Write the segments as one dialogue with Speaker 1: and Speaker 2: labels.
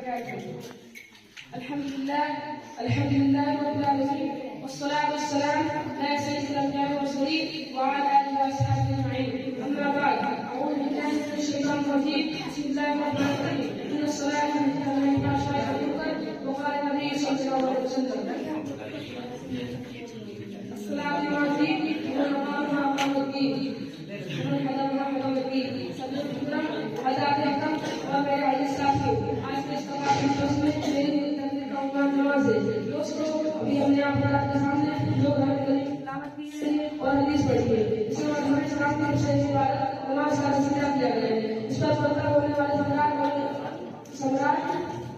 Speaker 1: अल्हम्दुलिल्लाह रब्बिल आलमीन वस्सलातु वस्सलाम अला सय्यिदिल अंबिया'i वल मुरसलीन व अला आलिहि व अस्हाबिहि अजमईन। अम्मा बाद, अऊज़ु बिल्लाहि मिनश शैतानिर रजीम। बिस्मिल्लाहिर रहमानिर रहीम। इन्नस सलाता तनहा अनिल फ़हशाइ वल मुनकर व क़ाला नबी सल्लल्लाहु अलैहि वसल्लम। अस्सलामु अलैकुम व रहमतुल्लाहि दोस्तों, अभी हमने आपके सामने दो घंटे तिलावत की है और हदीस पढ़ी है। इसके बाद हमारे सामने नमाज का तस्वीर किया गया है। इस पर पढ़ता होने वाले सम्राट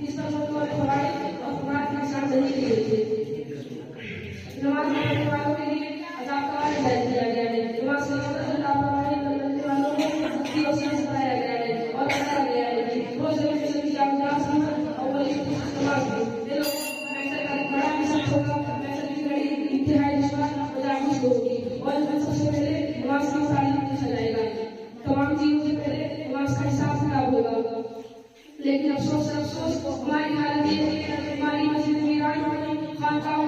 Speaker 1: इस पर होने वाले फवाइद और फवाइद की निशान नहीं की गई थी। नमाज पढ़ने वालों के लिए अज़ाब का हिदायत किया गया है। नमाज से लापरवाही करने वालों को सख्ती और सख्त बताया गया है और बताया गया है कि रोज सभी नमाज में इंतहाई विश्वास और जागरूक होगी और सबसे पहले नमाज की तालीम पूछा जाएगा। तमाम चीजों से पहले नमाज का हिसाब किताब होगा। लेकिन अफसोस हमारी हालत ये है कि हमारी मस्जिद वीरान खानकाहों